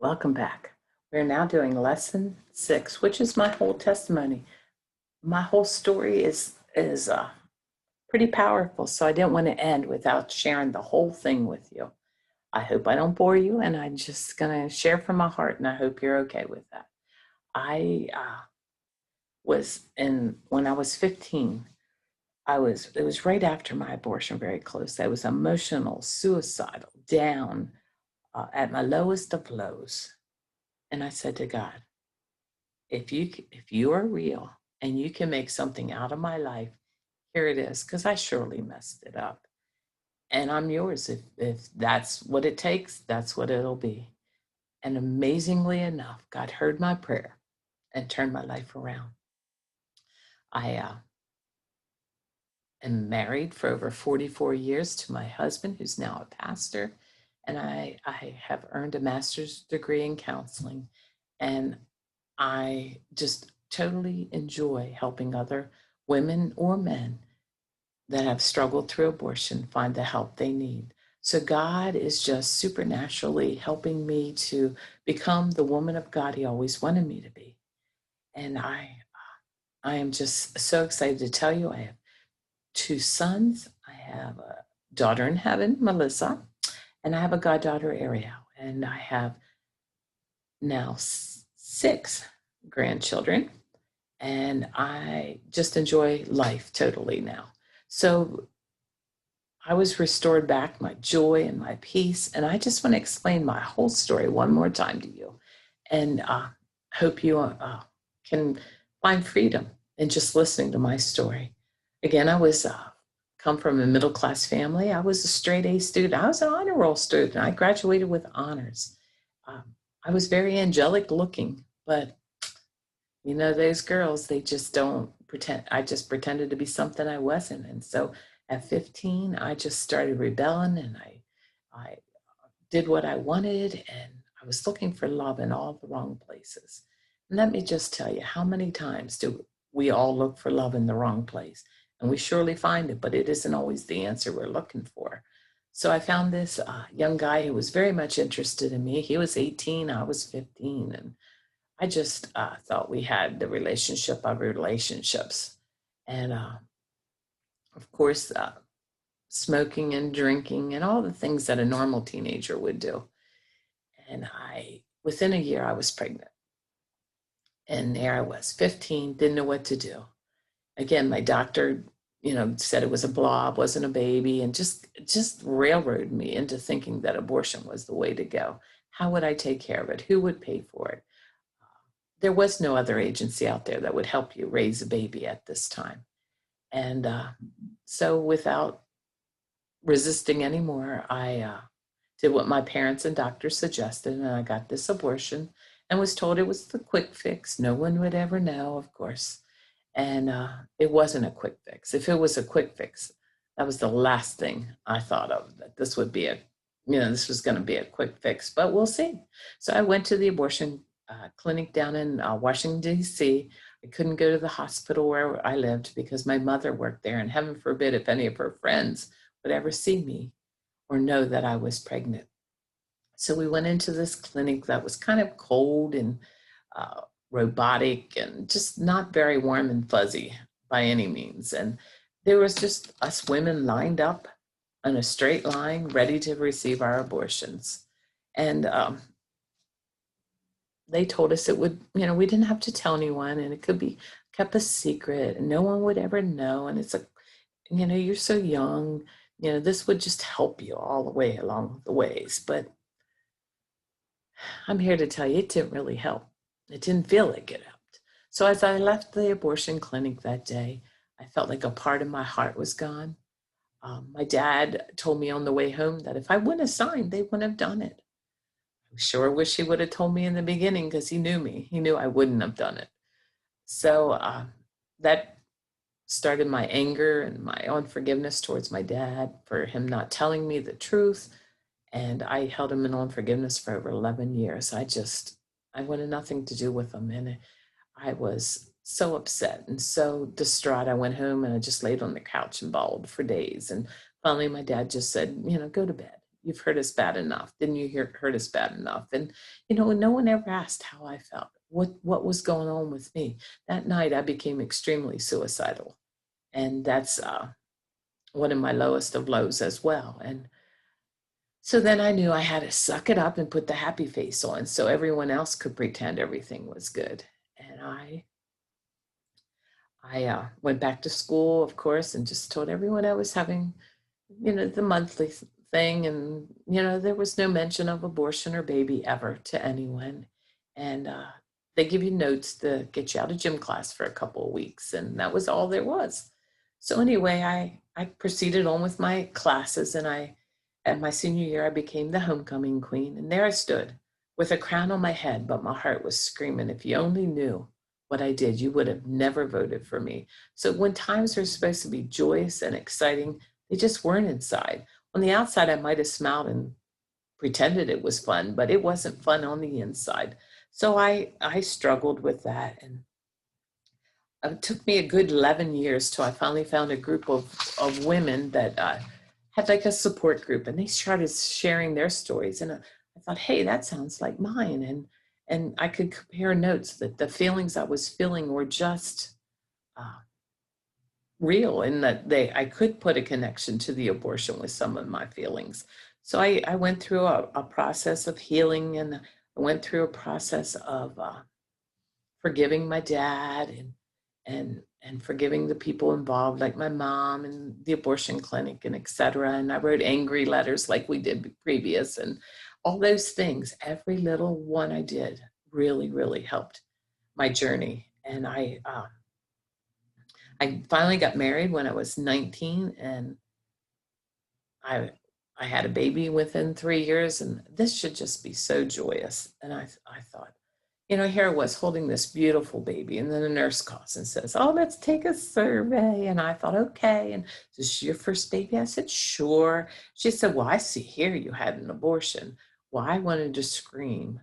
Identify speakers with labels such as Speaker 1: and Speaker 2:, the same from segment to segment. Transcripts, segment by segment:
Speaker 1: Welcome back. We're now doing lesson 6, which is my whole testimony. My whole story is pretty powerful, so I didn't want to end without sharing the whole thing with you. I hope I don't bore you, and I'm just going to share from my heart, and I hope you're okay with that. I was in when I was 15. It was right after my abortion, very close. I was emotional, suicidal, down, at my lowest of lows, and I said to God, if you are real and you can make something out of my life, here it is, because I surely messed it up. And I'm yours. If that's what it takes, that's what it'll be. And amazingly enough, God heard my prayer and turned my life around. I am married for over 44 years to my husband, who's now a pastor. And I have earned a master's degree in counseling. And I just totally enjoy helping other women or men that have struggled through abortion find the help they need. So God is just supernaturally helping me to become the woman of God He always wanted me to be. And I am just so excited to tell you I have 2 sons. I have a daughter in heaven, Melissa, and I have a goddaughter, Ariel. And I have now 6 grandchildren, and I just enjoy life totally now. So I was restored back my joy and my peace, and I just want to explain my whole story one more time to you, and hope you can find freedom in just listening to my story. Again, I was come from a middle class family. I was a straight A student. I was an honor roll student. I graduated with honors. Um, I was very angelic looking, but those girls, they just don't pretend. I just pretended to be something I wasn't. And so at 15, I just started rebelling, and I did what I wanted, and I was looking for love in all the wrong places. And let me just tell you, how many times do we all look for love in the wrong place? And we surely find it, but it isn't always the answer we're looking for. So I found this young guy who was very much interested in me. He was 18, I was 15, and I just thought we had the relationship of relationships. And of course, smoking and drinking and all the things that a normal teenager would do. And within a year, I was pregnant. And there I was, 15, didn't know what to do. Again, my doctor, said it was a blob, wasn't a baby, and just railroaded me into thinking that abortion was the way to go. How would I take care of it? Who would pay for it? There was no other agency out there that would help you raise a baby at this time. And so without resisting anymore, I did what my parents and doctors suggested, and I got this abortion and was told it was the quick fix. No one would ever know, of course. And it wasn't a quick fix. If it was a quick fix, that was the last thing I thought of, that this would be this was going to be a quick fix, but we'll see. So I went to the abortion clinic down in Washington, D.C. I couldn't go to the hospital where I lived because my mother worked there, and heaven forbid if any of her friends would ever see me or know that I was pregnant. So we went into this clinic that was kind of cold and uh, robotic and just not very warm and fuzzy by any means. And there was just us women lined up in a straight line, ready to receive our abortions. And they told us it would, we didn't have to tell anyone, and it could be kept a secret and no one would ever know. And it's you're so young, this would just help you all the way along the ways. But I'm here to tell you it didn't really help. It didn't feel like it helped. So as I left the abortion clinic that day, I felt like a part of my heart was gone. My dad told me on the way home that if I wouldn't have signed, they wouldn't have done it. I sure wish he would have told me in the beginning, because he knew me. He knew I wouldn't have done it. So that started my anger and my unforgiveness towards my dad for him not telling me the truth. And I held him in unforgiveness for over 11 years. I wanted nothing to do with him. And I was so upset and so distraught. I went home and I just laid on the couch and bawled for days. And finally, my dad just said, go to bed. you've hurt us bad enough. Didn't you hurt us bad enough? And, no one ever asked how I felt, what was going on with me. That night, I became extremely suicidal. And that's one of my lowest of lows as well. And so then I knew I had to suck it up and put the happy face on so everyone else could pretend everything was good. And I went back to school, of course, and just told everyone I was having, the monthly thing. And, there was no mention of abortion or baby ever to anyone. And they give you notes to get you out of gym class for a couple of weeks. And that was all there was. So anyway, I proceeded on with my classes, and at my senior year, I became the homecoming queen. And there I stood with a crown on my head, but my heart was screaming, if you only knew what I did, you would have never voted for me. So when times are supposed to be joyous and exciting, they just weren't inside. On the outside, I might have smiled and pretended it was fun, but it wasn't fun on the inside. So I struggled with that. And it took me a good 11 years till I finally found a group of women that had like a support group, and they started sharing their stories. And I thought, hey, that sounds like mine. And I could compare notes that the feelings I was feeling were just uh, real, and that I could put a connection to the abortion with some of my feelings. So I went through a process of healing, and I went through a process of forgiving my dad, and forgiving the people involved, like my mom and the abortion clinic, and et cetera. And I wrote angry letters like we did previous, and all those things. Every little one I did really, really helped my journey. And I finally got married when I was 19, and I I had a baby within 3 years, and this should just be so joyous. And I thought, here I was holding this beautiful baby, and then a nurse calls and says, "Oh, let's take a survey." And I thought, okay. And is this your first baby? I said, sure. She said, well, I see here you had an abortion. Well, I wanted to scream.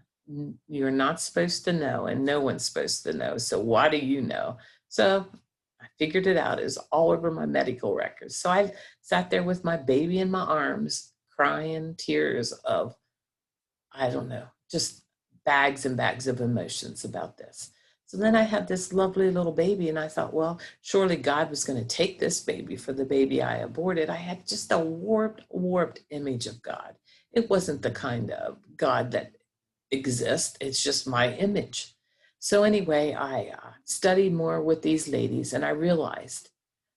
Speaker 1: You're not supposed to know, and no one's supposed to know. So why do you know? So I figured it out. It was all over my medical records. So I sat there with my baby in my arms, crying tears of, I don't know, just bags and bags of emotions about this. So then I had this lovely little baby, and I thought, well, surely God was going to take this baby for the baby I aborted. I had just a warped image of God. It wasn't the kind of God that exists. It's just my image. So anyway, I studied more with these ladies, and I realized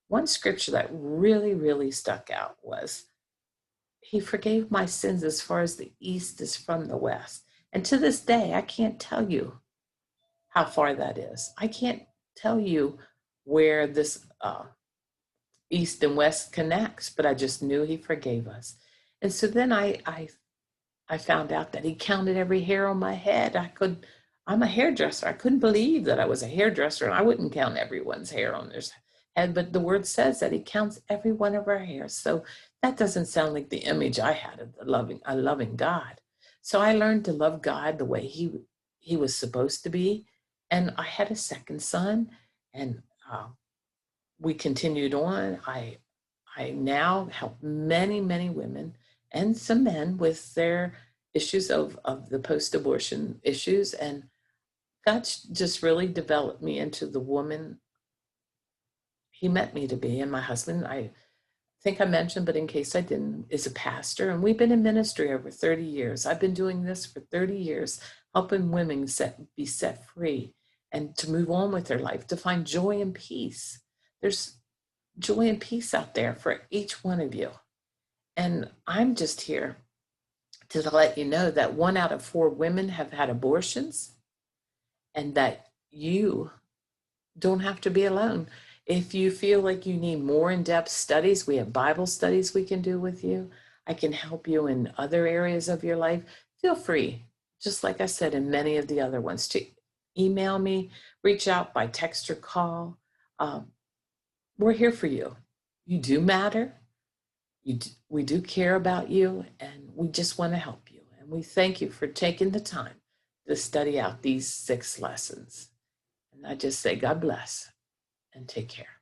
Speaker 1: one scripture that really, really stuck out was, he forgave my sins as far as the east is from the west. And to this day, I can't tell you how far that is. I can't tell you where this east and west connects, but I just knew he forgave us. And so then I found out that he counted every hair on my head. I'm a hairdresser. I couldn't believe that I was a hairdresser, and I wouldn't count everyone's hair on their head, but the word says that he counts every one of our hairs. So that doesn't sound like the image I had of a loving God. So I learned to love God the way he was supposed to be. And I had a second son, and we continued on. I now help many, many women and some men with their issues of the post-abortion issues. And God just really developed me into the woman he meant me to be. And my husband, I think I mentioned, but in case I didn't, is a pastor. And we've been in ministry over 30 years. I've been doing this for 30 years, helping women be set free and to move on with their life, to find joy and peace. There's joy and peace out there for each one of you. And I'm just here to let you know that 1 out of 4 women have had abortions, and that you don't have to be alone. If you feel like you need more in-depth studies, we have Bible studies we can do with you. I can help you in other areas of your life. Feel free, just like I said in many of the other ones, to email me, reach out by text or call. We're here for you. You do matter. We do care about you, and we just want to help you. And we thank you for taking the time to study out these 6 lessons. And I just say, God bless and take care.